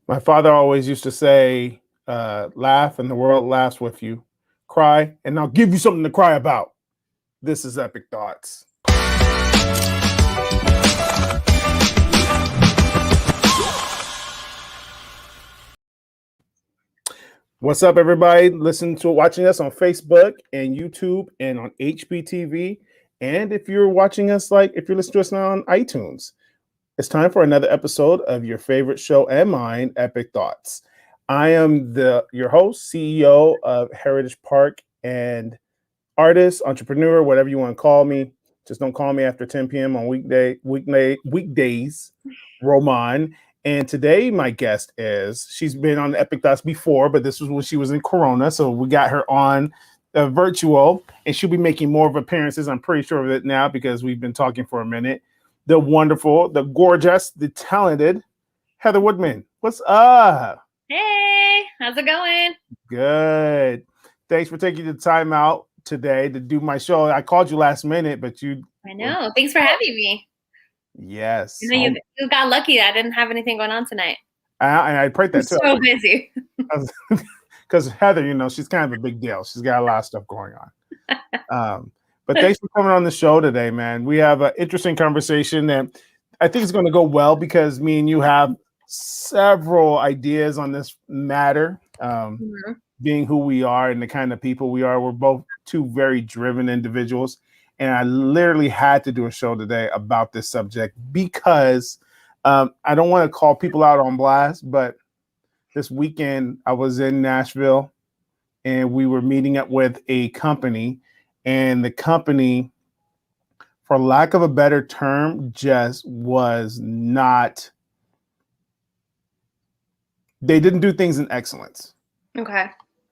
My father always used to say, laugh and the world laughs with you. Cry and I'll give you something to cry about. This is Epic Thoughts. What's up, everybody? Watching us on Facebook and YouTube and on HBTV. And if you're watching us, if you're listening to us now on iTunes, it's time for another episode of your favorite show and mine, Epic Thoughts. I am your host, CEO of Heritage Park, and artist, entrepreneur, whatever you want to call me. Just don't call me after 10 p.m. on weekdays, Roman. And today, my guest she's been on Epic Thoughts before, but this was when she was in Corona. So we got her on virtual, and she'll be making more of appearances. I'm pretty sure of it now because we've been talking for a minute. The wonderful, the gorgeous, the talented Heather Woodman. What's up? Hey, how's it going? Good. Thanks for taking the time out today to do my show. I called you last minute, but I know. Thanks for having me. Yes. You got lucky. I didn't have anything going on tonight. And I prayed that too. So busy. Because Heather, she's kind of a big deal. She's got a lot of stuff going on. But thanks for coming on the show today, man. We have an interesting conversation that I think is going to go well because me and you have several ideas on this matter. Being who we are and the kind of people we are. We're both two very driven individuals. And I literally had to do a show today about this subject because I don't want to call people out on blast, but this weekend I was in Nashville and we were meeting up with a company, and the company, for lack of a better term, just was not, they didn't do things in excellence. Okay.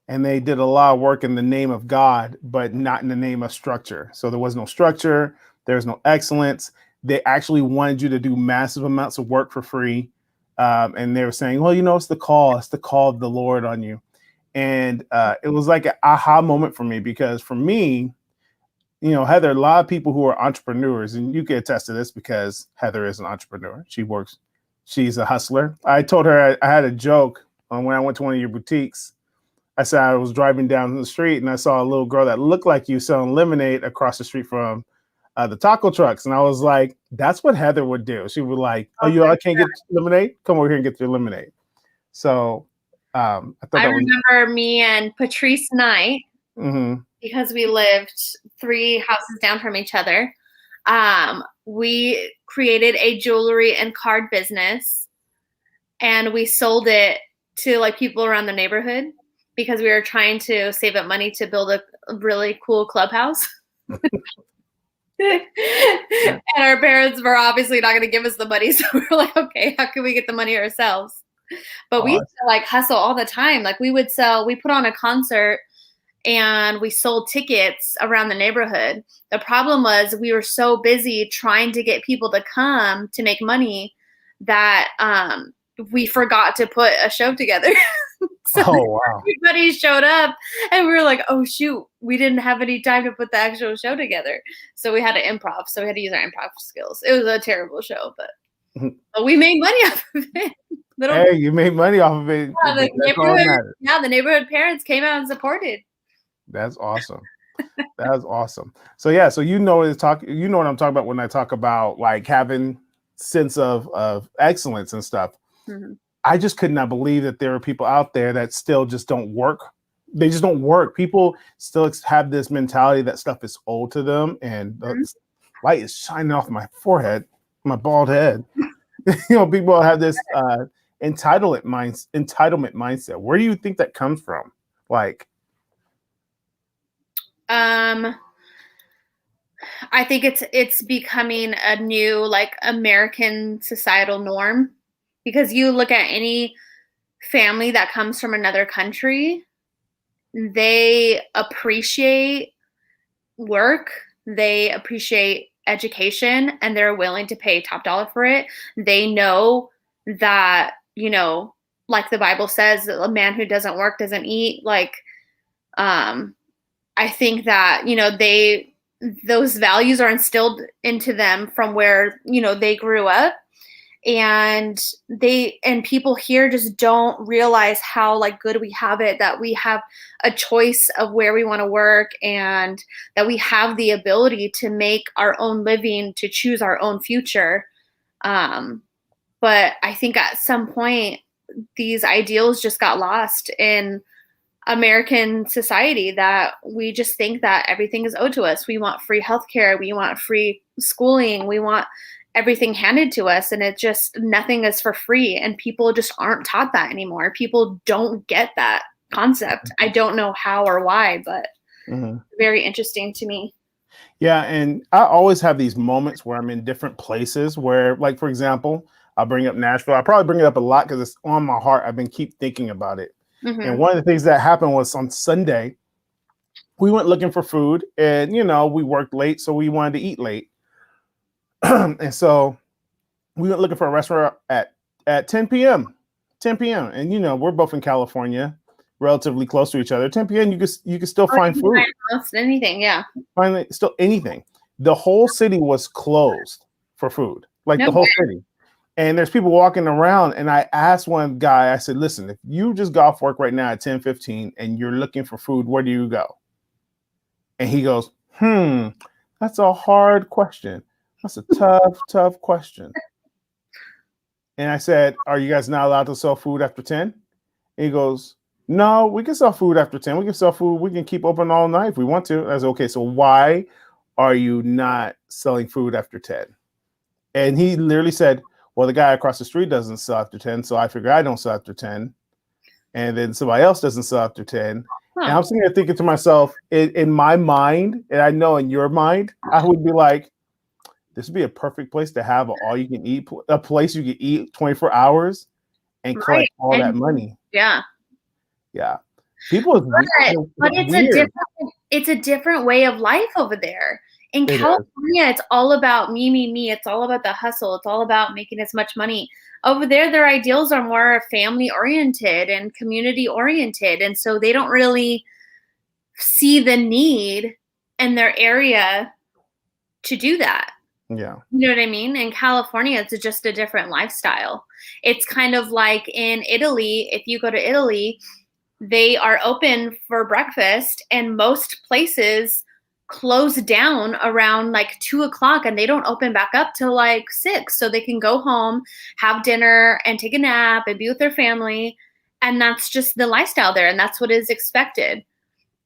And they did a lot of work in the name of God, but not in the name of structure. So there was no structure. There's no excellence. They actually wanted you to do massive amounts of work for free. And they were saying, well, it's the call. It's the call of the Lord on you. And it was like an aha moment for me because for me, Heather, a lot of people who are entrepreneurs, and you can attest to this because Heather is an entrepreneur. She's a hustler. I told her I had a joke when I went to one of your boutiques. I said I was driving down the street and I saw a little girl that looked like you selling lemonade across the street from the taco trucks. And I was like, that's what Heather would do. She would like, I can't get lemonade? Come over here and get your lemonade. So I remember me and Patrice Knight, because we lived 3 houses down from each other. We created a jewelry and card business and we sold it to people around the neighborhood, because we were trying to save up money to build a really cool clubhouse. And our parents were obviously not going to give us the money. So we were like, okay, how can we get the money ourselves? But we used to hustle all the time. We put on a concert and we sold tickets around the neighborhood. The problem was we were so busy trying to get people to come to make money that we forgot to put a show together. So everybody showed up and we were like, oh shoot, we didn't have any time to put the actual show together. So we had to improv. So we had to use our improv skills. It was a terrible show, but we made money off of it. Hey, you made money off of it. Yeah, the neighborhood parents came out and supported. That's awesome. That's awesome. So yeah, so what I'm talking about when I talk about having sense of excellence and stuff. Mm-hmm. I just could not believe that there are people out there that still just don't work. They just don't work. People still have this mentality that stuff is old to them, and the light is shining off my forehead, my bald head. People have this entitlement mindset. Where do you think that comes from? I think it's becoming a new American societal norm. Because you look at any family that comes from another country, they appreciate work, they appreciate education, and they're willing to pay top dollar for it. They know that, like the Bible says, a man who doesn't work doesn't eat. I think that, those values are instilled into them from where, they grew up. and people here just don't realize how like good we have it, that we have a choice of where we want to work, and that we have the ability to make our own living, to choose our own future. But I think at some point these ideals just got lost in American society, that we just think that everything is owed to us. We want free healthcare, we want free schooling, we want everything handed to us, and it just, nothing is for free, and people just aren't taught that anymore. People don't get that concept. I don't know how or why, but very interesting to me. Yeah, and I always have these moments where I'm in different places where, like, for example, I'll bring up Nashville. I probably bring it up a lot because it's on my heart. I've been keep thinking about it. And one of the things that happened was on Sunday, we went looking for food, and we worked late, so we wanted to eat late. And so we went looking for a restaurant at 10 p.m. 10 p.m. And we're both in California, relatively close to each other. 10 p.m. you could still find food. Almost anything, yeah. Finally, still anything. The whole city was closed for food, like the whole city. And there's people walking around, and I asked one guy, I said, listen, if you just got off work right now at 10:15 and you're looking for food, where do you go? And he goes, that's a hard question. That's a tough question. And I said, are you guys not allowed to sell food after 10? And he goes, no, we can sell food after 10. We can sell food. We can keep open all night if we want to. I said, okay, so why are you not selling food after 10? And he literally said, well, the guy across the street doesn't sell after 10, so I figure I don't sell after 10. And then somebody else doesn't sell after 10. And I'm sitting there thinking to myself, in my mind, and I know in your mind, I would be like, this would be a perfect place to have all you can eat, a place you can eat 24 hours and collect all that money. Yeah. Yeah. People, but it's a different way of life over there. In California, it's all about me. It's all about the hustle. It's all about making as much money. Over there, their ideals are more family oriented and community oriented. And so they don't really see the need in their area to do that. Yeah. You know what I mean? In California, it's just a different lifestyle. It's kind of like in Italy. If you go to Italy, they are open for breakfast, and most places close down around like 2:00, and they don't open back up till like 6, so they can go home, have dinner, and take a nap and be with their family. And that's just the lifestyle there, and that's what is expected.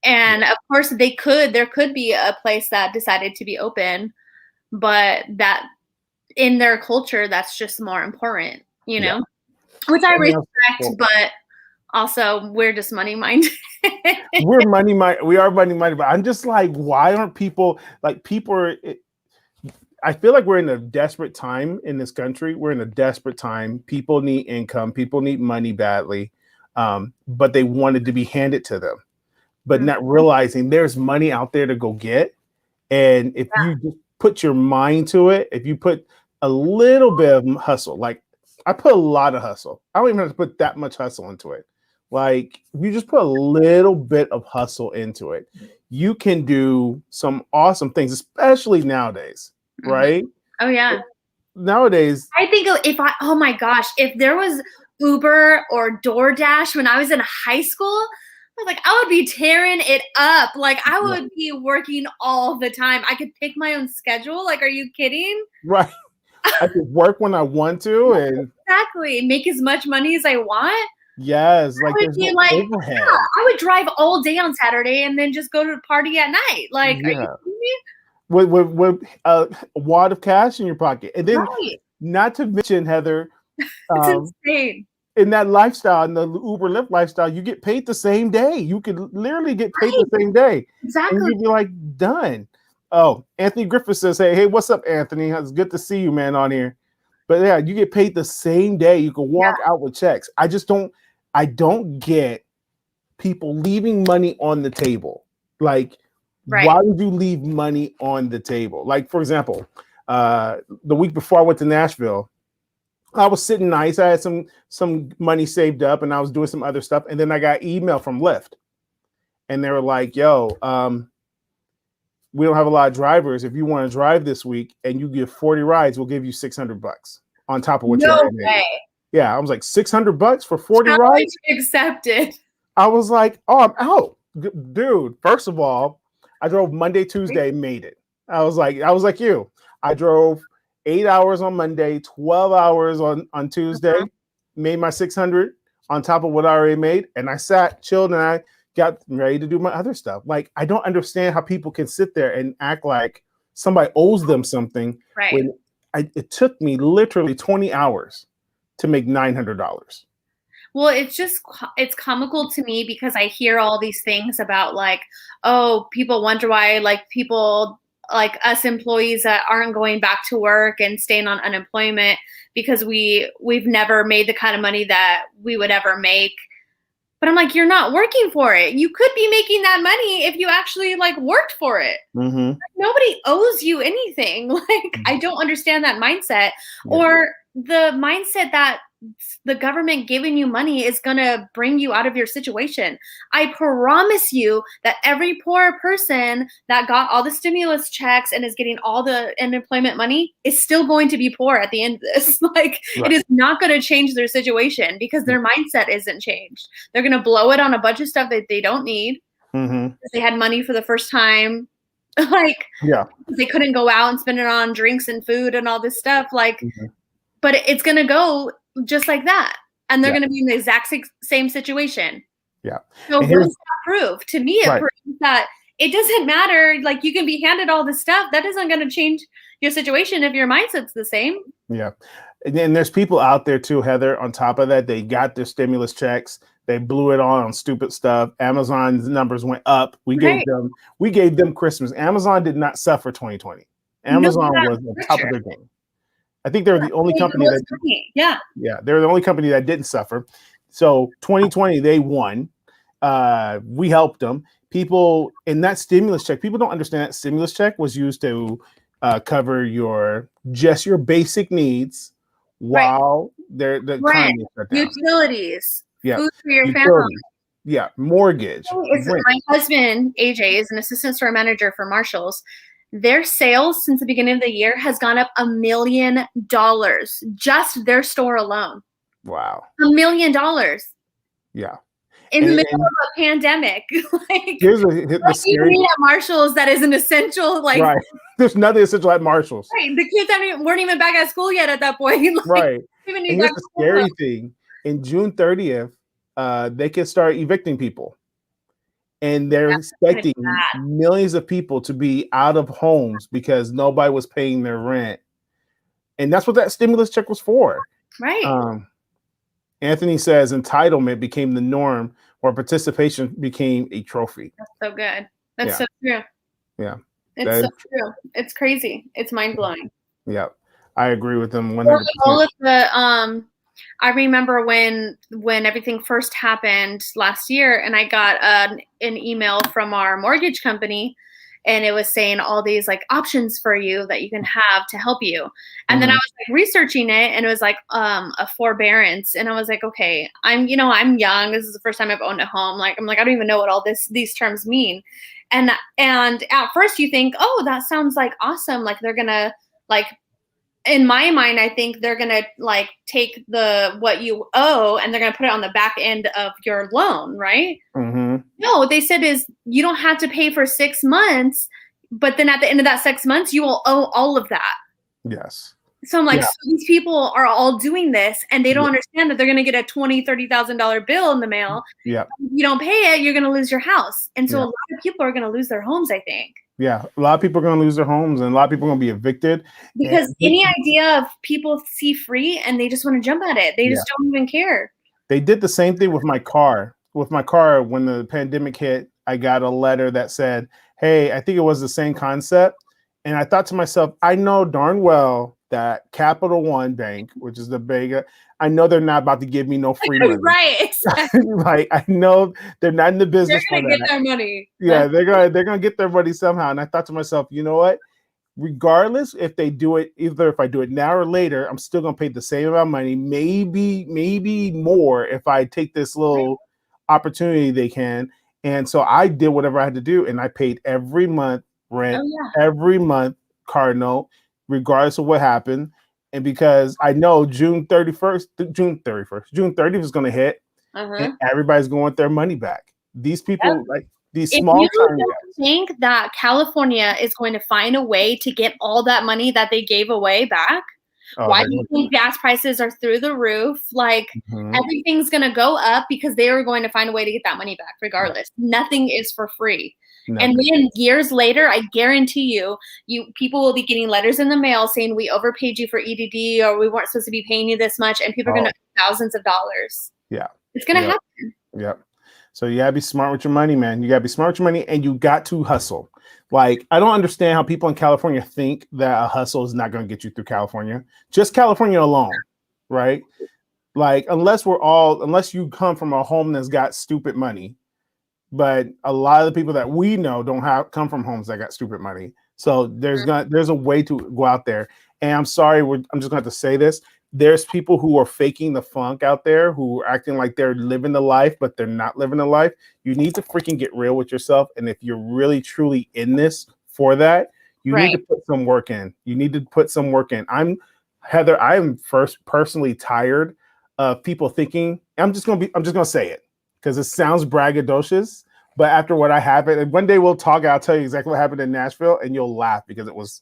And of course, there could be a place that decided to be open, but that in their culture, that's just more important, which I respect, but also we're just money minded. We are money minded, but I'm just like, why aren't people like I feel like we're in a desperate time in this country. We're in a desperate time. People need income. People need money badly, but they wanted to be handed to them, but not realizing there's money out there to go get. And if you just put your mind to it, if you put a little bit of hustle, like I put a lot of hustle. I don't even have to put that much hustle into it. Like if you just put a little bit of hustle into it, you can do some awesome things, especially nowadays, right? Oh yeah. Nowadays, I think oh my gosh, if there was Uber or DoorDash when I was in high school, I was like, I would be tearing it up. Like I would be working all the time. I could pick my own schedule. Like, are you kidding? Right. I could work when I want to, and exactly make as much money as I want. Yes, like there's no overhead. Yeah, I would drive all day on Saturday and then just go to the party at night. Like, are you kidding me? With a wad of cash in your pocket, and then not to mention, Heather, it's insane. In that lifestyle, in the Uber Lyft lifestyle, you get paid the same day. You could literally get paid the same day. Exactly. And you'd be like, done. Oh, Anthony Griffith says, hey, what's up, Anthony? It's good to see you, man, on here. But yeah, you get paid the same day. You can walk out with checks. I don't get people leaving money on the table. Like, why would you leave money on the table? Like, for example, the week before I went to Nashville, I was sitting nice. I had some money saved up, and I was doing some other stuff. And then I got email from Lyft, and they were like, "Yo, we don't have a lot of drivers. If you want to drive this week and you give 40 rides, we'll give you $600 on top of what you No already made. way. Yeah, I was like $600 for 40 Challenge rides. accepted. I was like, oh, I'm out, dude. First of all, I drove Monday, Tuesday, made it. I was like you. I drove 8 hours on Monday, 12 hours on Tuesday, made my 600 on top of what I already made, and I sat, chilled, and I got ready to do my other stuff. Like, I don't understand how people can sit there and act like somebody owes them something. Right. When it took me literally 20 hours to make $900. Well, it's comical to me because I hear all these things about like, oh, people wonder why like people like us employees that aren't going back to work and staying on unemployment because we've never made the kind of money that we would ever make. But I'm like, you're not working for it. You could be making that money if you actually like worked for it. Mm-hmm. Nobody owes you anything. Like, I don't understand that mindset, or the mindset that the government giving you money is going to bring you out of your situation. I promise you that every poor person that got all the stimulus checks and is getting all the unemployment money is still going to be poor at the end of this. Like, it is not going to change their situation because their mindset isn't changed. They're going to blow it on a bunch of stuff that they don't need. Mm-hmm. They had money for the first time. Like, they couldn't go out and spend it on drinks and food and all this stuff. Like, but it's going to go just like that. And they're going to be in the exact same situation. Yeah. So what does that prove? To me, it proves that it doesn't matter. Like, you can be handed all this stuff. That isn't going to change your situation if your mindset's the same. Yeah. And then there's people out there too, Heather, on top of that, they got their stimulus checks. They blew it on stupid stuff. Amazon's numbers went up. We gave them Christmas. Amazon did not suffer 2020. Amazon was on top of their game. I think they were the only company they were the only company that didn't suffer. So 2020, they won. We helped them. People in that stimulus check, people don't understand that stimulus check was used to cover your basic needs while the economy shut down. Utilities, food for your family. Mortgage. My husband, AJ, is an assistant store manager for Marshalls. Their sales since the beginning of the year has gone up $1 million, just their store alone. Wow. $1 million. Yeah. In the middle of a pandemic. Like, here's the scary at Marshalls that is an essential, like, there's nothing essential at Marshalls. Right. The kids weren't even back at school yet at that point. Like, and here's the scary thing. In June 30th, they can start evicting people. And they're expecting millions of people to be out of homes because nobody was paying their rent. And that's what that stimulus check was for. Right. Anthony says entitlement became the norm where participation became a trophy. That's so good. That's so true. Yeah. It's so true. It's crazy. It's mind-blowing. Yeah. I agree with them 100%. All of the I remember when everything first happened last year, and I got an email from our mortgage company, and it was saying all these like options for you that you can have to help you. And then I was like researching it, and it was like a forbearance, and I was like, okay, I'm young. This is the first time I've owned a home. Like, I'm like, I don't even know what all these terms mean. And at first you think, oh, that sounds like awesome. Like, they're gonna like. In my mind, I think they're going to like take what you owe and they're going to put it on the back end of your loan, right? Mm-hmm. No, what they said is you don't have to pay for 6 months, but then at the end of that 6 months, you will owe all of that. Yes. So I'm like, so these people are all doing this and they don't understand that they're going to get a $20,000, $30,000 bill in the mail. Yeah. If you don't pay it, you're going to lose your house. And so a lot of people are going to lose their homes, I think. Yeah, a lot of people are going to lose their homes, and a lot of people are going to be evicted. Because any idea of people see free and they just want to jump at it. They just don't even care. They did the same thing with my car. With my car, when the pandemic hit, I got a letter that said, hey, I think it was the same concept. And I thought to myself, I know darn well that Capital One Bank, which is the big, I know they're not about to give me no free money. Right. Exactly. Like, I know they're not in the business. They're gonna get their money. Yeah, they're gonna get their money somehow. And I thought to myself, you know what? Regardless if they do it, either if I do it now or later, I'm still gonna pay the same amount of money, maybe more if I take this little opportunity they can. And so I did whatever I had to do, and I paid every month rent, every month car note, regardless of what happened. And because I know June 30th is going to hit, and everybody's going to want their money back. These people, like these small time guys. Think that California is going to find a way to get all that money that they gave away back? Why do you think gas prices are through the roof? Like everything's going to go up because they are going to find a way to get that money back regardless. Nothing is for free. And then years later, I guarantee you people will be getting letters in the mail saying we overpaid you for EDD or we weren't supposed to be paying you this much, and people are going to owe thousands of dollars. Yeah. It's going to happen. Yep. So you gotta be smart with your money, man. You gotta be smart with your money, and you got to hustle. Like, I don't understand how people in California think that a hustle is not going to get you through California. Just California alone, right? Like, unless you come from a home that's got stupid money, but a lot of the people that we know don't come from homes that got stupid money. So there's a way to go out there. And I'm sorry, I'm just going to have to say this. There's people who are faking the funk out there, who are acting like they're living the life, but they're not living the life. You need to freaking get real with yourself. And if you're really, truly in this for that, you need to put some work in. You need to put some work in. Heather, I am personally tired of people thinking, I'm just going to say it because it sounds braggadocious. But after what I happened, and one day we'll talk, I'll tell you exactly what happened in Nashville, and you'll laugh because it was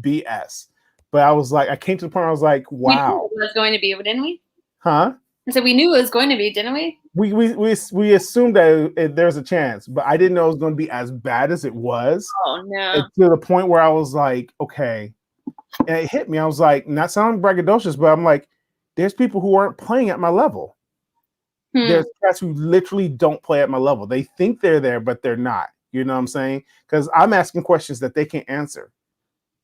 BS. But I was like, I came to the point where I was like, wow. We knew it was going to be, didn't we? Huh? I said we knew it was going to be, didn't we? We assumed that there's a chance, but I didn't know it was going to be as bad as it was. Oh, no. To the point where I was like, okay. And it hit me. I was like, not sounding braggadocious, but I'm like, there's people who aren't playing at my level. There's guys who literally don't play at my level. They think they're there, but they're not. You know what I'm saying? Because I'm asking questions that they can't answer.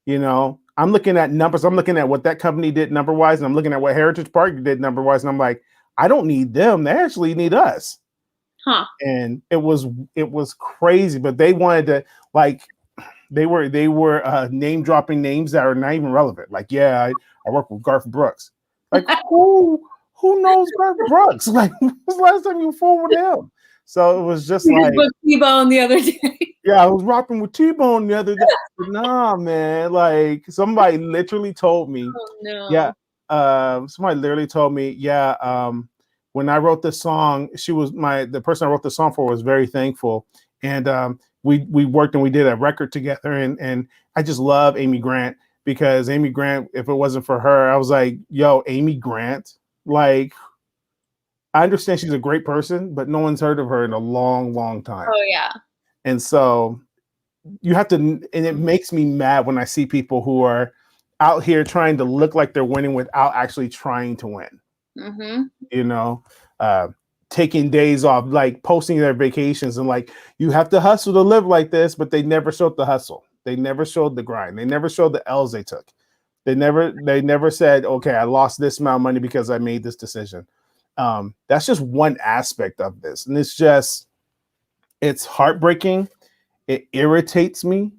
You know, I'm looking at numbers. I'm looking at what that company did number-wise, and I'm looking at what Heritage Park did number-wise, and I'm like, I don't need them. They actually need us. Huh. And it was crazy, but they wanted to, like, they were name dropping names that are not even relevant. Like, yeah, I work with Garth Brooks. Like, who knows Garth Brooks? Like, when was the last time you fooled with him? So it was just like T-Bone the other day. Yeah, I was rocking with T-Bone the other day. Nah, man. Like, somebody literally told me. Oh, no. Yeah. Somebody literally told me, when I wrote this song, the person I wrote the song for was very thankful. And we worked and we did a record together. And I just love Amy Grant, because Amy Grant, if it wasn't for her, I was like, yo, Amy Grant, like, I understand she's a great person, but no one's heard of her in a long, long time. Oh, yeah. And so you have to, and it makes me mad when I see people who are out here trying to look like they're winning without actually trying to win. You know, taking days off, like posting their vacations, and like, you have to hustle to live like this, but they never showed the hustle. They never showed the grind. They never showed the L's they took. They never said, okay, I lost this amount of money because I made this decision. That's just one aspect of this. And it's heartbreaking. It irritates me.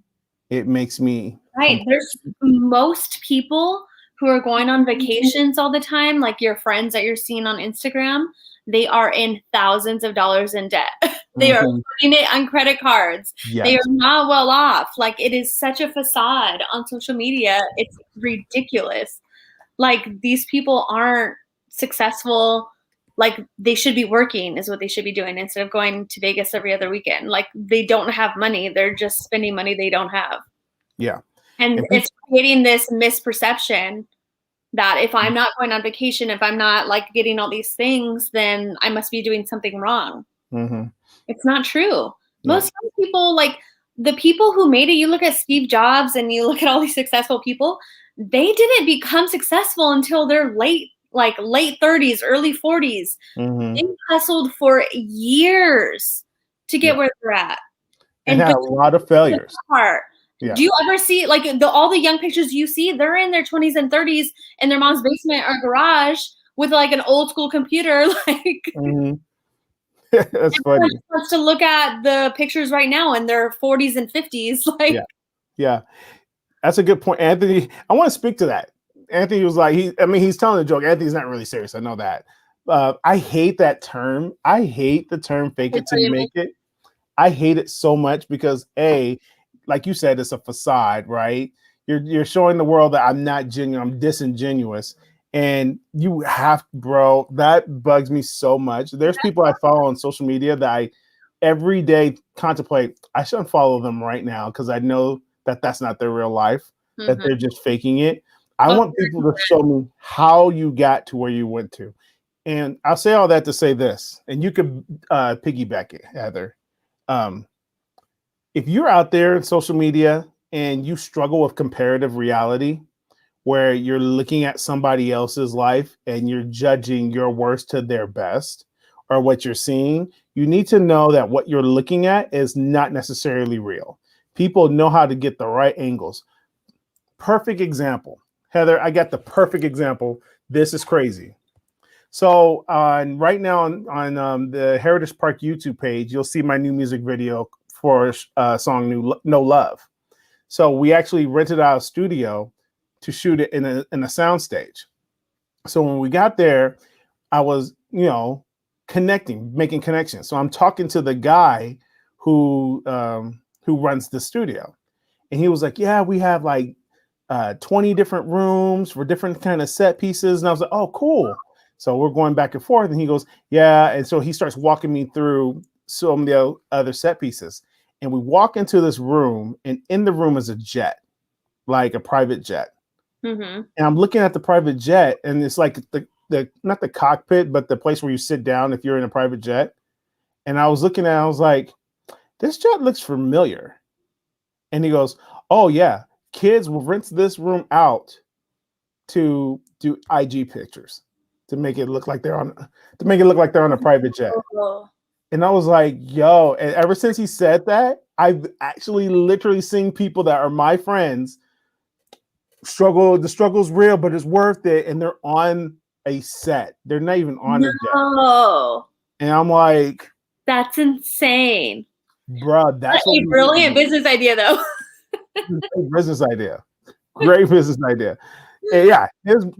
It makes me There's most people who are going on vacations all the time, like your friends that you're seeing on Instagram, they are in thousands of dollars in debt. They are putting it on credit cards. Yes. They are not well off. Like, it is such a facade on social media. It's ridiculous. Like, these people aren't successful. Like, they should be working is what they should be doing instead of going to Vegas every other weekend. Like, they don't have money. They're just spending money they don't have. Yeah. And it's creating this misperception that if I'm not going on vacation, if I'm not like getting all these things, then I must be doing something wrong. It's not true. Most people, like the people who made it, you look at Steve Jobs and you look at all these successful people, they didn't become successful until their late 30s, early 40s. They hustled for years to get where they're at. And had a lot of failures. Yeah. Do you ever see like all the young pictures you see? They're in their 20s and 30s in their mom's basement or garage with like an old school computer. Like, that's funny. Wants to look at the pictures right now in their 40s and 50s. Like, yeah, that's a good point, Anthony. I want to speak to that. Anthony was like, he's telling a joke. Anthony's not really serious. I know that. I hate that term. I hate the term "fake it till you make it." I hate it so much because like you said, it's a facade, right? you're showing the world that I'm not genuine, I'm disingenuous. And you have, bro, that bugs me so much. There's people I follow on social media that I every day contemplate, I shouldn't follow them right now because I know that that's not their real life, that they're just faking it. I want people to show me how you got to where you went to. And I'll say all that to say this, and you could piggyback it, Heather. If you're out there in social media and you struggle with comparative reality, where you're looking at somebody else's life and you're judging your worst to their best or what you're seeing, you need to know that what you're looking at is not necessarily real. People know how to get the right angles. Perfect example. Heather, I got the perfect example. This is crazy. So right now on the Heritage Park YouTube page, you'll see my new music video for song No Love. So we actually rented out a studio to shoot it in a sound stage. So when we got there, I was, making connections. So I'm talking to the guy who runs the studio. And he was like, yeah, we have like 20 different rooms for different kind of set pieces. And I was like, oh, cool. So we're going back and forth. And he goes, yeah. And so he starts walking me through some of the other set pieces. And we walk into this room, and in the room is a jet, like a private jet. And I'm looking at the private jet, and it's like the not the cockpit, but the place where you sit down if you're in a private jet. And I was looking at it, I was like, this jet looks familiar. And he goes, oh yeah, kids will rent this room out to do IG pictures to make it look like they're on a private jet. And I was like, yo, and ever since he said that, I've actually literally seen people that are my friends struggle. The struggle's real, but it's worth it. And they're on a set. They're not even on a jet. And I'm like, that's insane. Bro, that's a brilliant business idea, though. Great business idea. Great business idea. And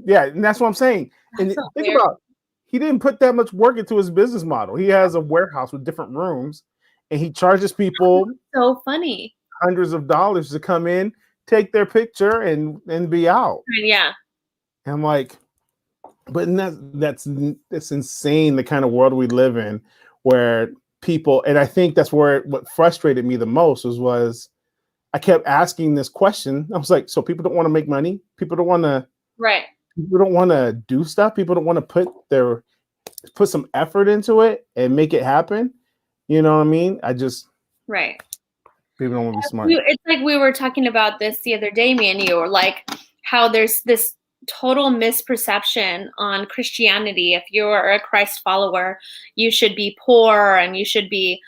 and that's what I'm saying. And think about, he didn't put that much work into his business model. He has a warehouse with different rooms, and he charges people so funny hundreds of dollars to come in, take their picture, and be out. Yeah. And I'm like, but that's insane, the kind of world we live in, where people, and I think that's where what frustrated me the most was I kept asking this question. I was like, so people don't want to make money? People don't want to People don't want to do stuff. People don't want to put some effort into it and make it happen. You know what I mean? People don't want to be smart. It's like we were talking about this the other day, me and you, or like how there's this total misperception on Christianity. If you're a Christ follower, you should be poor and you should be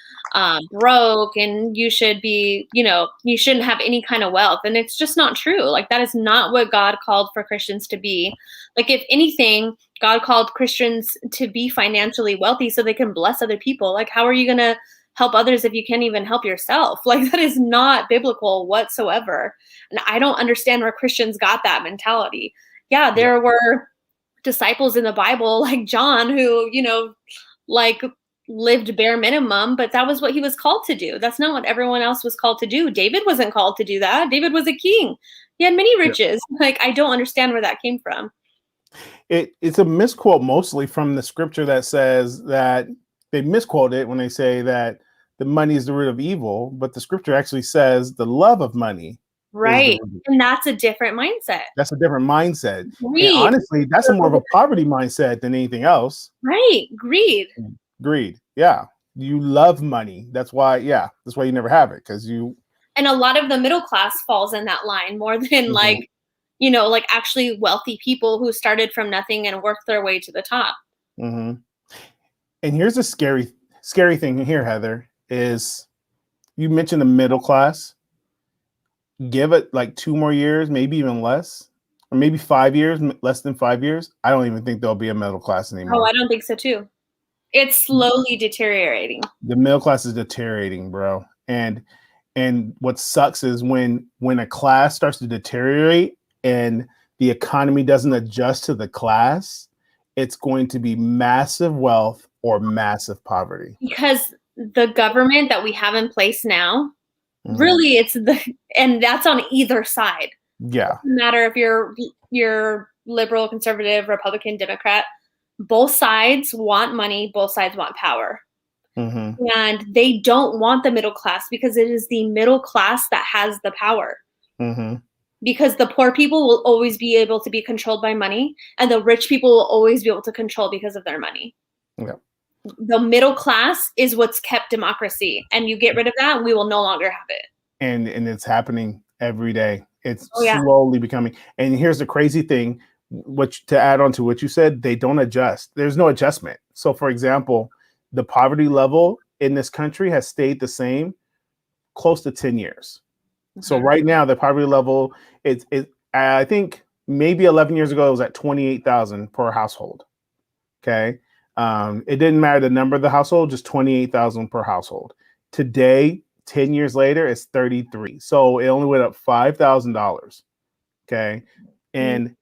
broke and you should be, you shouldn't have any kind of wealth. And it's just not true. Like, that is not what God called for Christians to be. Like, if anything, God called Christians to be financially wealthy so they can bless other people. Like, how are you going to help others if you can't even help yourself? Like, that is not biblical whatsoever. And I don't understand where Christians got that mentality. Yeah, there were disciples in the Bible like John who, lived bare minimum, but that was what he was called to do. That's not what everyone else was called to do. David wasn't called to do that. David was a king. He had many riches. Yeah. Like, I don't understand where that came from. It's a misquote mostly from the scripture that says that they misquote it when they say that the money is the root of evil, but the scripture actually says the love of money. Right. And that's a different mindset. That's a different mindset. And honestly, that's more of a poverty mindset than anything else. Right. Greed. Yeah. You love money. That's why you never have it, because you. And a lot of the middle class falls in that line more than like actually wealthy people who started from nothing and worked their way to the top. And here's a scary thing here, Heather, is you mentioned the middle class. Give it like 2 more years, maybe even less, or maybe 5 years, less than 5 years. I don't even think there'll be a middle class anymore. Oh, I don't think so too. It's slowly deteriorating. The middle class is deteriorating, bro. And what sucks is when a class starts to deteriorate and the economy doesn't adjust to the class, it's going to be massive wealth or massive poverty. Because the government that we have in place now, really, and that's on either side. Yeah. Doesn't matter if you're liberal, conservative, Republican, Democrat. Both sides want money. Both sides want power. Mm-hmm. And they don't want the middle class because it is the middle class that has the power. Mm-hmm. Because the poor people will always be able to be controlled by money, and the rich people will always be able to control because of their money. Yeah. The middle class is what's kept democracy, and you get rid of that, we will no longer have it. And it's happening every day. It's slowly becoming. And here's the crazy thing, to add on to what you said, they don't adjust. There's no adjustment. So, for example, the poverty level in this country has stayed the same close to 10 years. Mm-hmm. So right now, the poverty level, I think maybe 11 years ago, it was at 28,000 per household. Okay. It didn't matter the number of the household, just 28,000 per household. Today, 10 years later, it's 33. So it only went up $5,000. Okay. And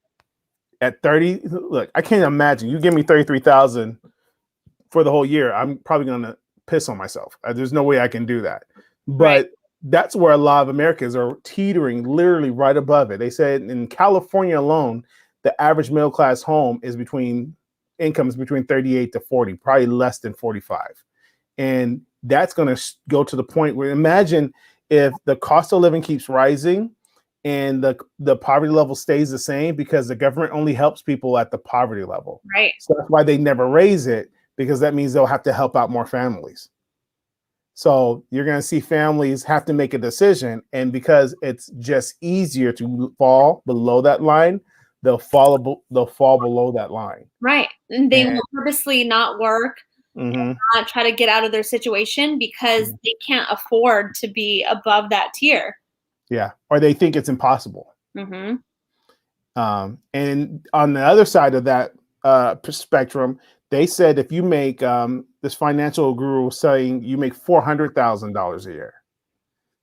at 30, look, I can't imagine you give me 33,000 for the whole year. I'm probably going to piss on myself. There's no way I can do that. But that's where a lot of Americans are teetering literally right above it. They said in California alone, the average middle class home is incomes between 38 to 40, probably less than 45. And that's going to go to the point where, imagine if the cost of living keeps rising and the poverty level stays the same, because the government only helps people at the poverty level. Right. So that's why they never raise it, because that means they'll have to help out more families. So you're going to see families have to make a decision. And because it's just easier to fall below that line, they'll fall below that line. Right. And they will purposely not work, and not try to get out of their situation because they can't afford to be above that tier. Yeah. Or they think it's impossible. Mm-hmm. And on the other side of that spectrum, they said if you make this financial guru saying you make $400,000 a year,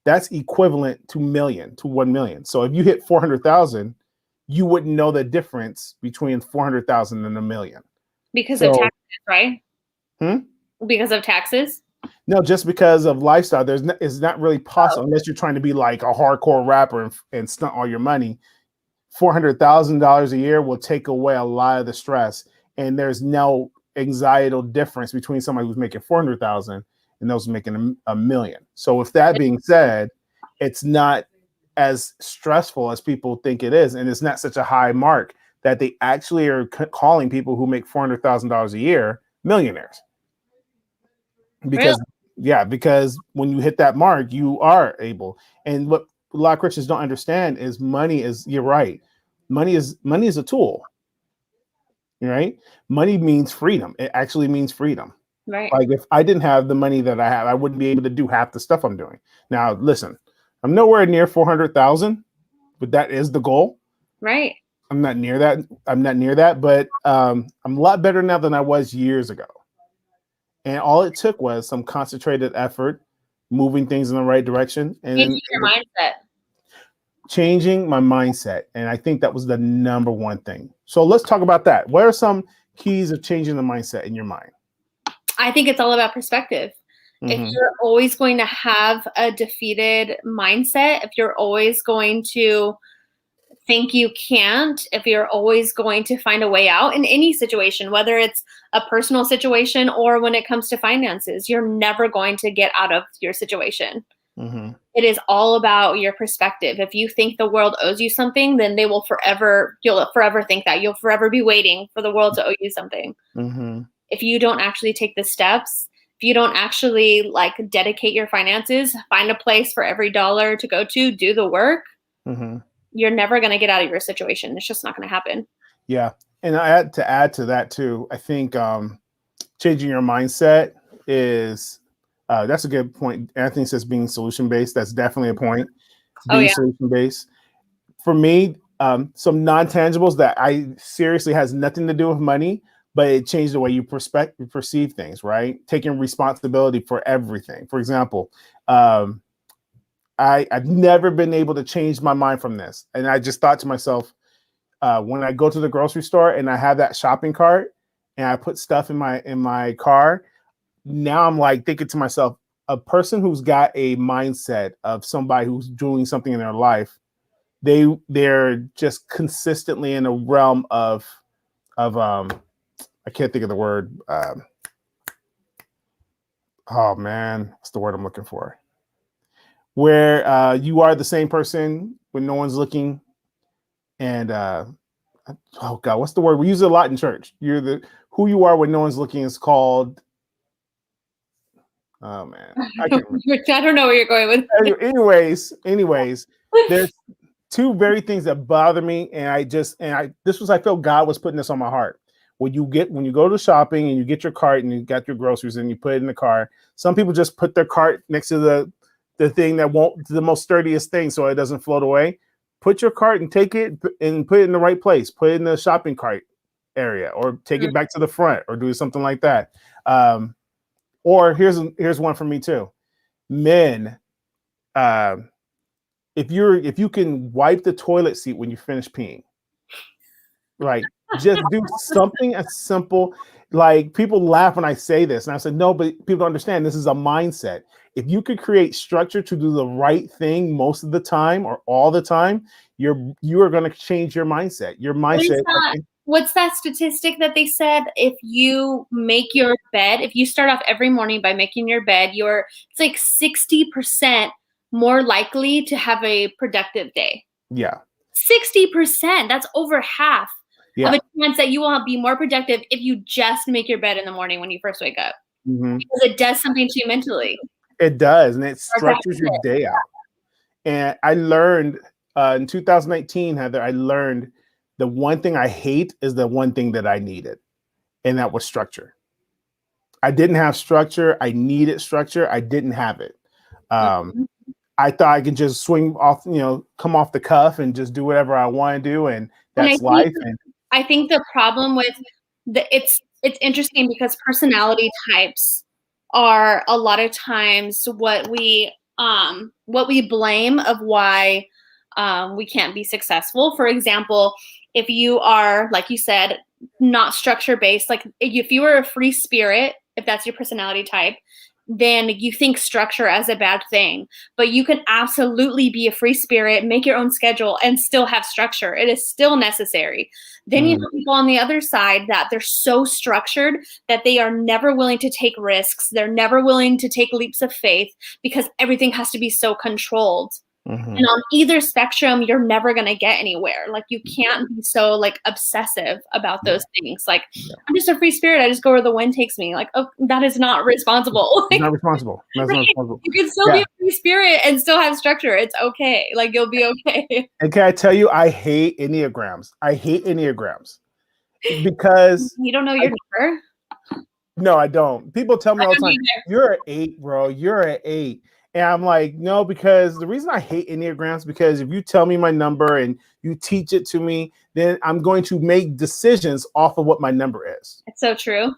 that's equivalent to 1 million. So if you hit 400,000, you wouldn't know the difference between 400,000 and 1 million. Because of taxes, right? Because of taxes? No, just because of lifestyle. It's not really possible unless you're trying to be like a hardcore rapper and stunt all your money. $400,000 a year will take away a lot of the stress, and there's no anxietal difference between somebody who's making 400,000 and those making a million. So with that being said, it's not as stressful as people think it is, and it's not such a high mark that they actually are calling people who make $400,000 a year millionaires. Because because when you hit that mark, you are able. And what a lot of Christians don't understand is you're right. Money is a tool. Right? Money means freedom. It actually means freedom. Right. Like if I didn't have the money that I have, I wouldn't be able to do half the stuff I'm doing. Now, listen, I'm nowhere near 400,000, but that is the goal. Right. I'm not near that, but I'm a lot better now than I was years ago. And all it took was some concentrated effort, moving things in the right direction, and changing your mindset. Changing my mindset. And I think that was the number one thing. So let's talk about that. What are some keys of changing the mindset in your mind? I think it's all about perspective. If you're always going to have a defeated mindset, if you're always going to think you can't, if you're always going to find a way out in any situation, whether it's a personal situation or when it comes to finances, you're never going to get out of your situation. It is all about your perspective. If you think the world owes you something, then you'll forever think that. You'll forever be waiting for the world to owe you something. If you don't actually take the steps, if you don't actually dedicate your finances, find a place for every dollar to go to, do the work, you're never going to get out of your situation. It's just not going to happen. Yeah. And I had to add to that too. I think changing your mindset is, that's a good point. Anthony says being solution-based. That's definitely a point. Being solution-based. For me, some non-tangibles that I seriously has nothing to do with money, but it changed the way you perceive things, right? Taking responsibility for everything. For example, I've never been able to change my mind from this. And I just thought to myself, when I go to the grocery store and I have that shopping cart and I put stuff in my car, now I'm like thinking to myself, a person who's got a mindset of somebody who's doing something in their life they're just consistently in a realm of I can't think of the word. Oh man, what's the word I'm looking for? Where you are the same person when no one's looking, and oh god, what's the word? We use it a lot in church. You're the who you are when no one's looking is called. Oh man, I don't know where you're going with. Anyways, there's two very things that bother me, and I felt God was putting this on my heart. When you go to shopping and you get your cart and you got your groceries and you put it in the car, some people just put their cart next to the thing that won't the most sturdiest thing so it doesn't float away. Put your cart and take it and put it in the right place. Put it in the shopping cart area, or take it back to the front, or do something like that. Or here's one for me too. Men, if you can wipe the toilet seat when you finish peeing, right? Just do something as simple. Like, people laugh when I say this, and I said no, but people don't understand. This is a mindset. If you could create structure to do the right thing most of the time or all the time, you are going to change your mindset. Your mindset. What's that statistic that they said? If you make your bed, if you start off every morning by making your bed, it's like 60% more likely to have a productive day. Yeah. 60%. That's over half of a chance that you will be more productive if you just make your bed in the morning when you first wake up. Mm-hmm. Because it does something to you mentally. It does, and it structures your day out. And I learned in 2019, Heather, I learned the one thing I hate is the one thing that I needed, and that was structure. I didn't have structure. I needed structure. I didn't have it. I thought I could just swing off, come off the cuff and just do whatever I want to do, and that's life. I think the problem with it's interesting because personality types are a lot of times what we blame of why we can't be successful. For example, if you are, like you said, not structure based, like if you were a free spirit, if that's your personality type, then you think structure as a bad thing. But you can absolutely be a free spirit, make your own schedule, and still have structure. It is still necessary. Then you have people on the other side that they're so structured that they are never willing to take risks. They're never willing to take leaps of faith because everything has to be so controlled. Mm-hmm. And on either spectrum, you're never going to get anywhere. Like, you can't be so like obsessive about those things. Like, I'm just a free spirit. I just go where the wind takes me. Like, oh, that is not responsible. Like, not responsible. That's not responsible. You can still be a free spirit and still have structure. It's okay. Like, you'll be okay. And can I tell you, I hate Enneagrams. Because you don't know your number? No, I don't. People tell me all the time, you're an 8, bro. You're an 8. And I'm like, no, because the reason I hate Enneagrams is because if you tell me my number and you teach it to me, then I'm going to make decisions off of what my number is. It's so true.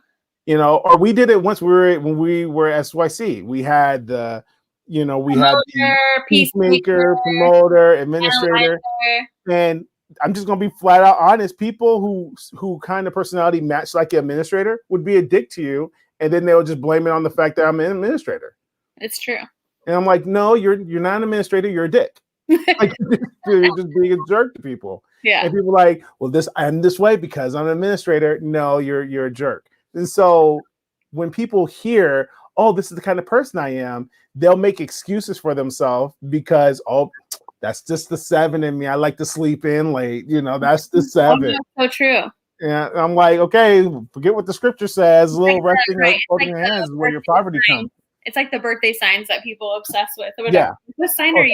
Or we did it once when we were at SYC. We had the, had the peacemaker, promoter, administrator. And I'm just going to be flat out honest. People who kind of personality match like the administrator would be a dick to you. And then they'll just blame it on the fact that I'm an administrator. It's true. And I'm like, no, you're not an administrator. You're a dick. Like, you're just being a jerk to people. Yeah. And people are like, well, I'm this way because I'm an administrator. No, you're a jerk. And so when people hear, oh, this is the kind of person I am, they'll make excuses for themselves because, oh, that's just the 7 in me. I like to sleep in late. That's the 7. That's so true. Yeah, I'm like, okay, forget what the scripture says. A little resting, holding your hands is where your poverty comes. It's like the birthday signs that people obsess with. Or whatever. Yeah. What sign are you?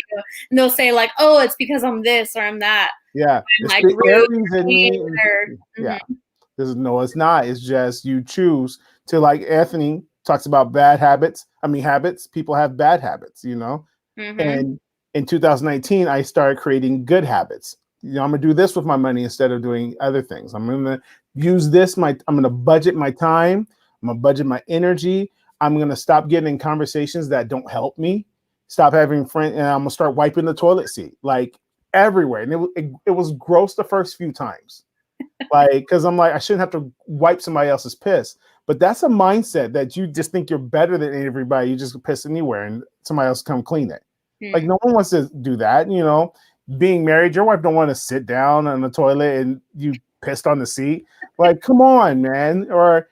And they'll say like, oh, it's because I'm this or I'm that. Yeah. Like, Aries in me. Yeah. No, it's not. It's just you choose to, like Anthony talks about bad habits. Habits. People have bad habits, Mm-hmm. And in 2019, I started creating good habits. I'm going to do this with my money instead of doing other things. I'm going to use this. I'm going to budget my time. I'm going to budget my energy. I'm going to stop getting in conversations that don't help me. Stop having friends. And I'm going to start wiping the toilet seat, like everywhere. And it was gross the first few times. Like, because I'm like, I shouldn't have to wipe somebody else's piss. But that's a mindset that you just think you're better than everybody. You just piss anywhere and somebody else come clean it. Like, no one wants to do that. being married, your wife don't want to sit down on the toilet and you pissed on the seat. Like, come on, man. Or,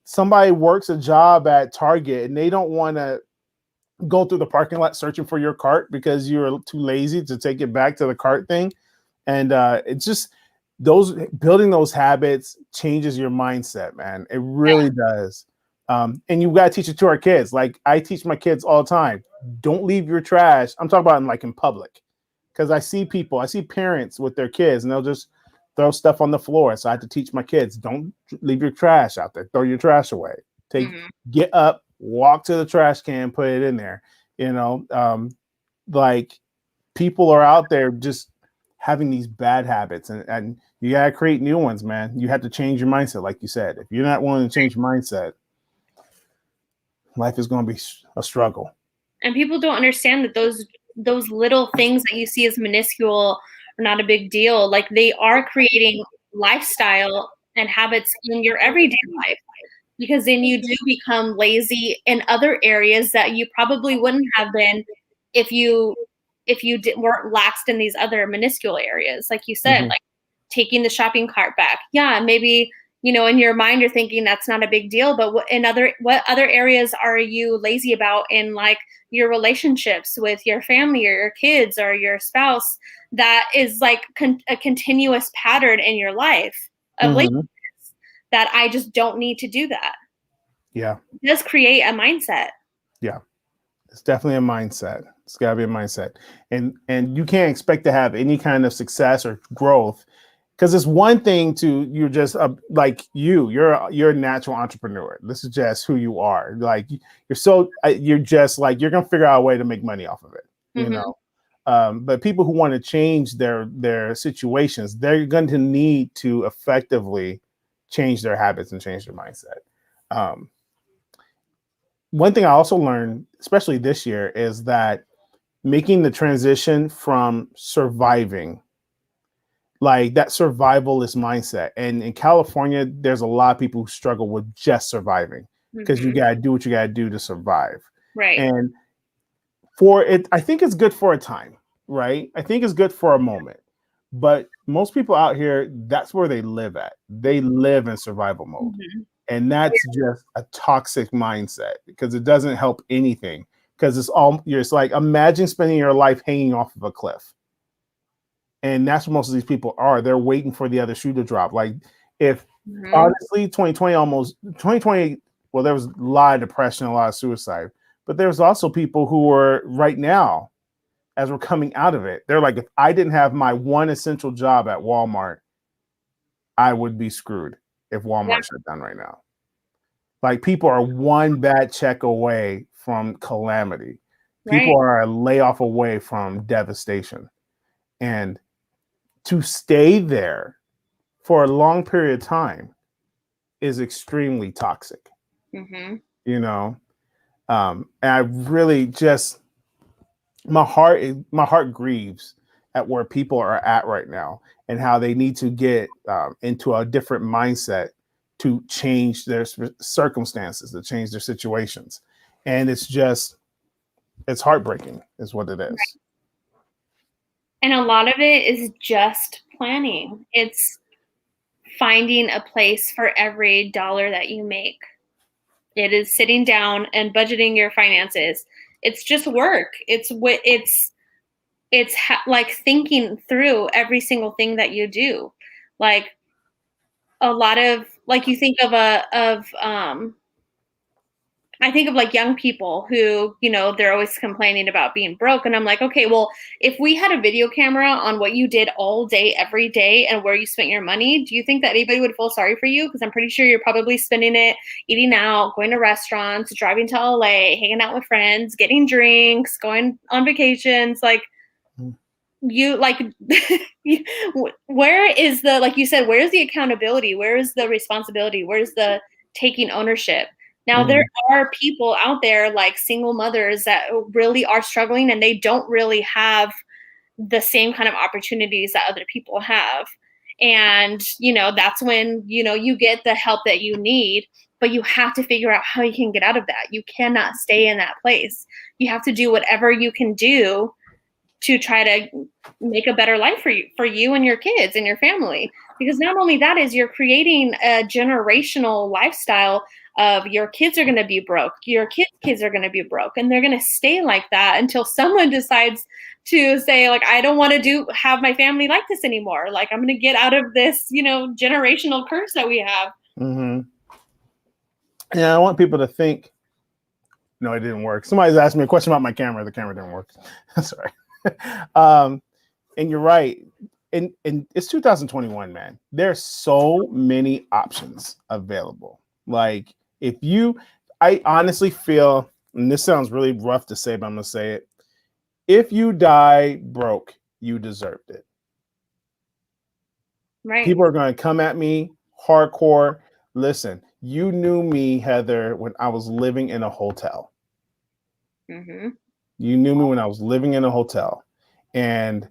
somebody works a job at Target and they don't want to go through the parking lot searching for your cart because you're too lazy to take it back to the cart thing. And it's just building those habits changes your mindset, man. It really does. And you got to teach it to our kids. Like I teach my kids all the time. Don't leave your trash. I'm talking about in public, because I see parents with their kids and they'll just throw stuff on the floor. So I have to teach my kids, don't leave your trash out there. Throw your trash away. Get up, walk to the trash can, put it in there. Like people are out there just having these bad habits, and you got to create new ones, man. You have to change your mindset. Like you said, if you're not willing to change your mindset, life is going to be a struggle. And people don't understand that those little things that you see as minuscule are not a big deal. Like they are creating lifestyle and habits in your everyday life, because then you do become lazy in other areas that you probably wouldn't have been if you weren't laxed in these other minuscule areas. Like you said, like taking the shopping cart back. Yeah, maybe, in your mind you're thinking that's not a big deal, but what other areas are you lazy about in like your relationships with your family or your kids or your spouse that is like a continuous pattern in your life of laziness that I just don't need to do that. Yeah. It does create a mindset. Yeah. It's definitely a mindset. It's got to be a mindset. And you can't expect to have any kind of success or growth, because it's one thing you're just like you're a natural entrepreneur. This is just who you are. Like you're just like, you're going to figure out a way to make money off of it, but people who want to change their situations, they're going to need to effectively change their habits and change their mindset. One thing I also learned, especially this year, is that making the transition from surviving, like that survivalist mindset. And in California, there's a lot of people who struggle with just surviving, because you got to do what you got to do to survive. Right. And I think it's good for a time, right? I think it's good for a moment. But most people out here, that's where they live at. They live in survival mode. And that's just a toxic mindset, because it doesn't help anything. Because it's like, imagine spending your life hanging off of a cliff. And that's what most of these people are. They're waiting for the other shoe to drop. Like honestly, 2020, well, there was a lot of depression, a lot of suicide, but there's also people who are right now, as we're coming out of it, they're like, if I didn't have my one essential job at Walmart, I would be screwed if Walmart shut down right now. Like people are one bad check away from calamity. People are a layoff away from devastation. And to stay there for a long period of time is extremely toxic. And I really just, my heart grieves at where people are at right now and how they need to get into a different mindset to change their circumstances, to change their situations. And it's heartbreaking is what it is. And a lot of it is just planning. It's finding a place for every dollar that you make. It is sitting down and budgeting your finances. It's just work. It's like thinking through every single thing that you do. Like a lot of, like you think of I think of like young people who, they're always complaining about being broke. And I'm like, okay, well, if we had a video camera on what you did all day, every day, and where you spent your money, do you think that anybody would feel sorry for you? Because I'm pretty sure you're probably spending it eating out, going to restaurants, driving to LA, hanging out with friends, getting drinks, going on vacations. Like where is the, like you said, where's the accountability? Where is the responsibility? Where's the taking ownership? Now, there are people out there like single mothers that really are struggling, and they don't really have the same kind of opportunities that other people have. And, that's when, you get the help that you need, but you have to figure out how you can get out of that. You cannot stay in that place. You have to do whatever you can do to try to make a better life for you and your kids and your family. Because not only that is you're creating a generational lifestyle of your kids are going to be broke, your kids are going to be broke, and they're going to stay like that until someone decides to say, like, I don't want to have my family like this anymore. Like, I'm going to get out of this, generational curse that we have. Mm-hmm. Yeah, I want people to think. No, it didn't work. Somebody's asked me a question about my camera. The camera didn't work. Sorry. And you're right. And it's 2021, man. There's so many options available. Like, I honestly feel, and this sounds really rough to say, but I'm going to say it. If you die broke, you deserved it. Right. People are going to come at me hardcore. Listen, you knew me, Heather, when I was living in a hotel. Mm-hmm. You knew me when I was living in a hotel and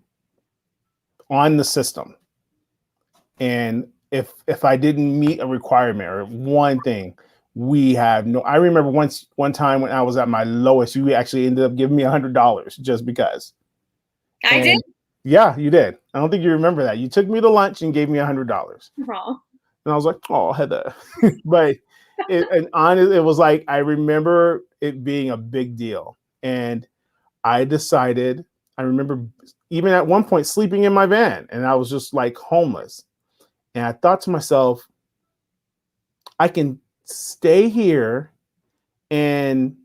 on the system. And if I didn't meet a requirement or one thing, I remember one time when I was at my lowest, you actually ended up giving me $100 just because. I did? Yeah, you did. I don't think you remember that. You took me to lunch and gave me $100. Wrong. And I was like, oh, Heather. But it was like, I remember it being a big deal. And I remember even at one point sleeping in my van, and I was just like homeless. And I thought to myself, I can stay here and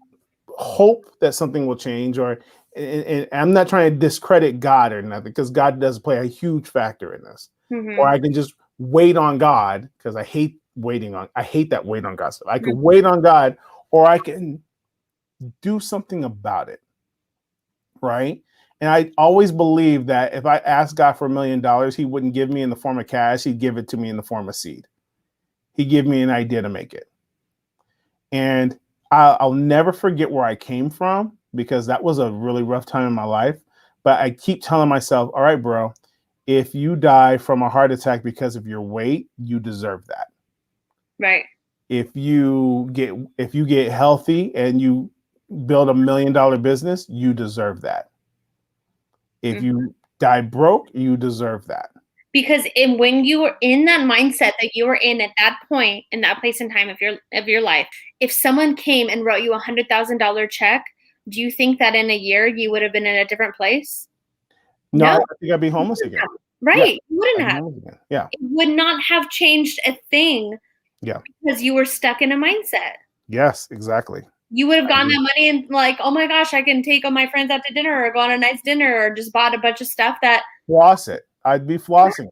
hope that something will change, and I'm not trying to discredit God or nothing, because God does play a huge factor in this. Mm-hmm. Or I can just wait on God, because I hate that wait on God stuff. I could wait on God, or I can do something about it. Right. And I always believe that if I asked God for $1 million, he wouldn't give me in the form of cash. He'd give it to me in the form of seed. He'd give me an idea to make it. And I'll never forget where I came from, because that was a really rough time in my life. But I keep telling myself, all right, bro, if you die from a heart attack because of your weight, you deserve that. Right. If you get healthy and you build $1 million business, you deserve that. If you die broke, you deserve that. Because when you were in that mindset that you were in at that point, in that place and time of your life, if someone came and wrote you $100,000 check, do you think that in a year you would have been in a different place? No, I think I'd be homeless again. Right. Yeah. You wouldn't have. Yeah. It would not have changed a thing. Yeah. Because you were stuck in a mindset. Yes, exactly. You would have gotten that money and like, oh my gosh, I can take all my friends out to dinner or go on a nice dinner, or just bought a bunch of stuff that. Floss it. I'd be flossing.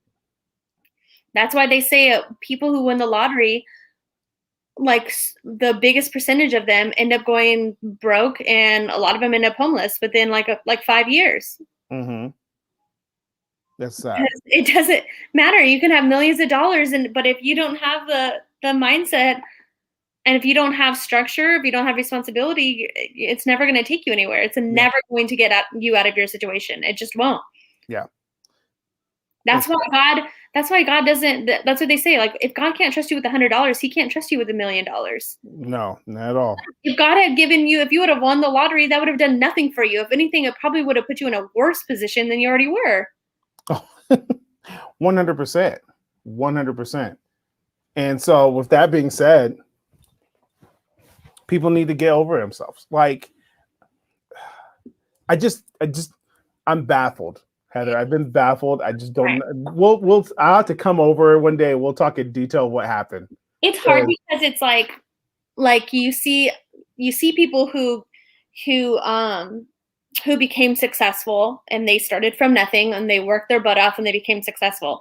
That's why they say people who win the lottery, like the biggest percentage of them end up going broke, and a lot of them end up homeless within like 5 years. Mm-hmm. That's sad. It doesn't matter. You can have millions of dollars, but if you don't have the mindset, and if you don't have structure, if you don't have responsibility, it's never going to take you anywhere. It's never going to get you out of your situation. It just won't. Yeah. That's why God doesn't. That's what they say. Like, if God can't trust you with $100, he can't trust you with $1 million. No, not at all. If God had given you, if you would have won the lottery, that would have done nothing for you. If anything, it probably would have put you in a worse position than you already were. 100%. 100%. And so with that being said, people need to get over themselves. Like, I'm baffled, Heather. I've been baffled. I just don't. Right. I'll have to come over one day. We'll talk in detail what happened. It's hard because it's like you see people who became successful, and they started from nothing, and they worked their butt off, and they became successful,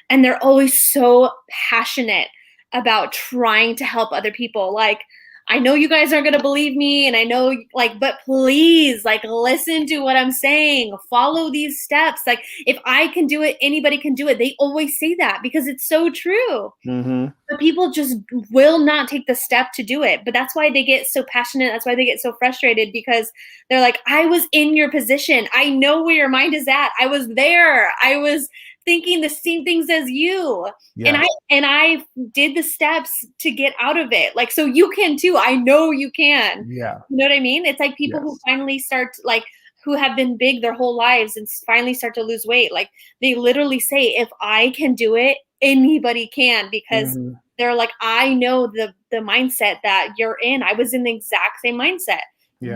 and they're always so passionate about trying to help other people. Like, I know you guys aren't going to believe me, and I know, like, but please, like, listen to what I'm saying. Follow these steps. Like, if I can do it, anybody can do it. They always say that because it's so true. Mm-hmm. But people just will not take the step to do it. But that's why they get so passionate. That's why they get so frustrated, because they're like, I was in your position. I know where your mind is at. I was there. I was thinking the same things as you. Yes. And I did the steps to get out of it. Like, so you can too. I know you can. Yeah. You know what I mean? It's like people who finally start, like, who have been big their whole lives and finally start to lose weight. Like they literally say, if I can do it, anybody can, because they're like, I know the mindset that you're in. I was in the exact same mindset. Yeah.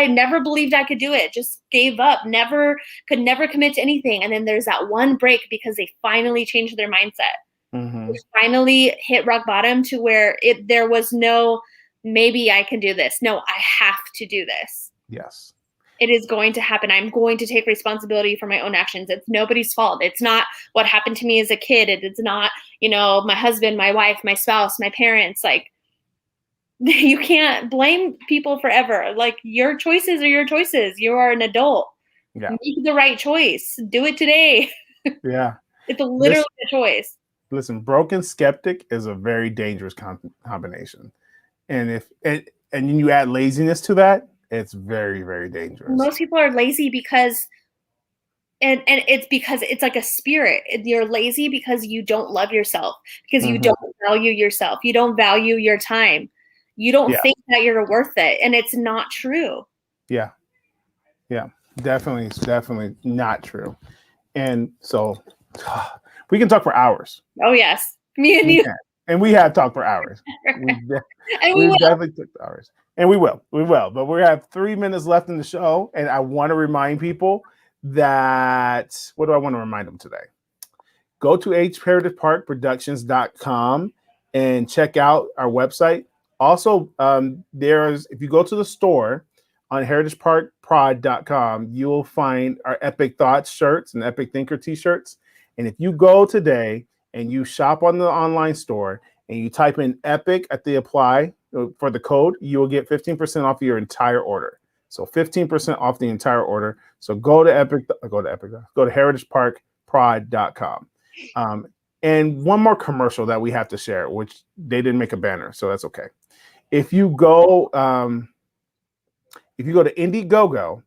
Never believed I could do it. Just gave up. Could never commit to anything. And then there's that one break because they finally changed their mindset. They finally hit rock bottom to where there was no, maybe I can do this. No, I have to do this. Yes. It is going to happen. I'm going to take responsibility for my own actions. It's nobody's fault. It's not what happened to me as a kid. It's not, my husband, my wife, my spouse, my parents. Like, you can't blame people forever. Like, your choices are your choices. You are an adult. Yeah. Make the right choice. Do it today. Yeah. It's literally a choice. Listen, broken skeptic is a very dangerous combination. And and you add laziness to that, it's very, very dangerous. Most people are lazy because and it's because it's like a spirit. You're lazy because you don't love yourself, because you don't value yourself. You don't value your time. You don't think that you're worth it, and it's not true. Yeah. Yeah, definitely. It's definitely not true. And so we can talk for hours. Oh, yes. Me and you. And we have talked for hours. We've definitely took hours. And we will. But we have 3 minutes left in the show. And I want to remind people that, what do I want to remind them today? Go to heritageparkproductions.com and check out our website. Also, if you go to the store on heritageparkprod.com, you'll find our Epic Thoughts shirts and Epic Thinker t-shirts. And if you go today and you shop on the online store and you type in Epic at the apply for the code, you will get 15% off your entire order. So 15% off the entire order. So go to heritageparkprod.com. And one more commercial that we have to share, which they didn't make a banner, so that's okay. If you go to Indiegogo,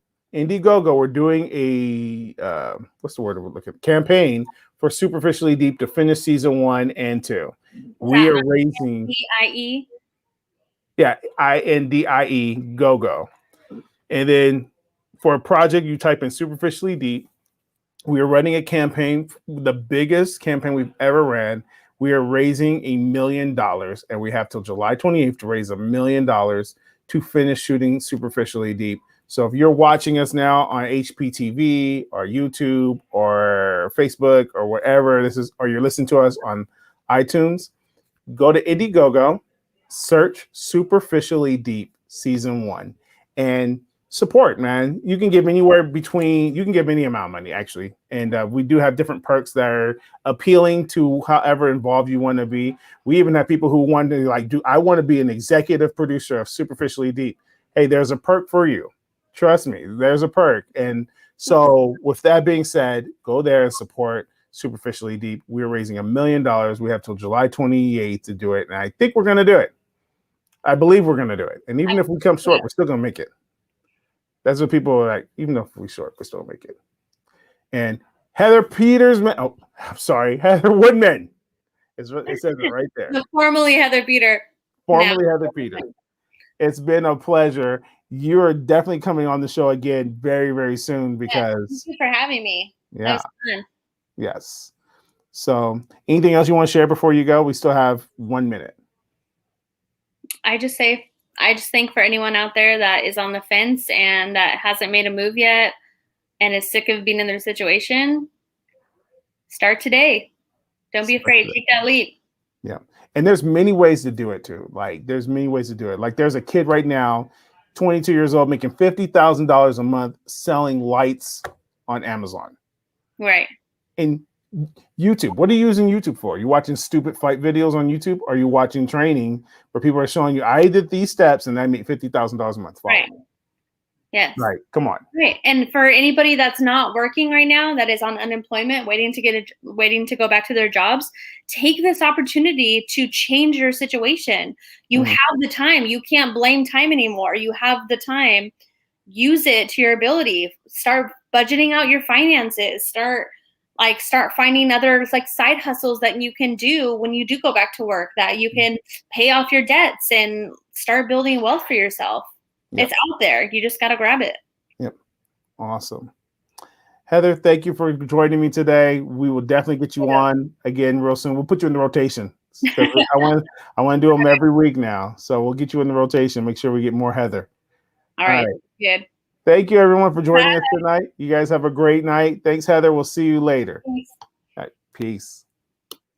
we're doing a what's the word we're looking at? Campaign for Superficially Deep to finish season 1 and 2. We are raising INDIE. Yeah, INDIE GoGo. And then for a project, you type in Superficially Deep. We are running a campaign, the biggest campaign we've ever ran. We are raising $1 million, and we have till July 28th to raise $1 million to finish shooting Superficially Deep. So if you're watching us now on HPTV or YouTube or Facebook or wherever this is, or you're listening to us on iTunes, go to Indiegogo, search Superficially Deep Season 1, and support, man. You can give any amount of money, actually. And we do have different perks that are appealing to however involved you want to be. We even have people who want to I want to be an executive producer of Superficially Deep. Hey, there's a perk for you. Trust me, there's a perk. And so with that being said, go there and support Superficially Deep. We're raising $1 million. We have till July 28th to do it. And I think we're going to do it. I believe we're going to do it. And even if we come short, we're still going to make it. That's what people are like. Even if we short, we still make it. And Heather Woodman. It says it right there. Formerly Heather Peter. Heather Peter. It's been a pleasure. You're definitely coming on the show again very, very soon because. Thank you for having me. Yeah. That was fun. Yes. So, anything else you want to share before you go? We still have 1 minute. I just think for anyone out there that is on the fence and that hasn't made a move yet and is sick of being in their situation, start today. Don't be afraid. Take that leap. Yeah. And there's many ways to do it too. There's many ways to do it. There's a kid right now, 22 years old, making $50,000 a month selling lights on Amazon. Right. And YouTube. What are you using YouTube for? You watching stupid fight videos on YouTube? Or are you watching training where people are showing you, I did these steps and I made $50,000 a month? Right. Yes. Right. Come on. Right. And for anybody that's not working right now, that is on unemployment, waiting to go back to their jobs, take this opportunity to change your situation. You have the time. You can't blame time anymore. You have the time. Use it to your ability. Start budgeting out your finances. Start finding other side hustles that you can do when you do go back to work, that you can pay off your debts and start building wealth for yourself. Yep. It's out there. You just got to grab it. Yep. Awesome. Heather, thank you for joining me today. We will definitely get you on again real soon. We'll put you in the rotation. I want to do them every week now. So we'll get you in the rotation. Make sure we get more Heather. All right. Good. Thank you, everyone, for joining us tonight. You guys have a great night. Thanks, Heather. We'll see you later. Thanks. All right, peace.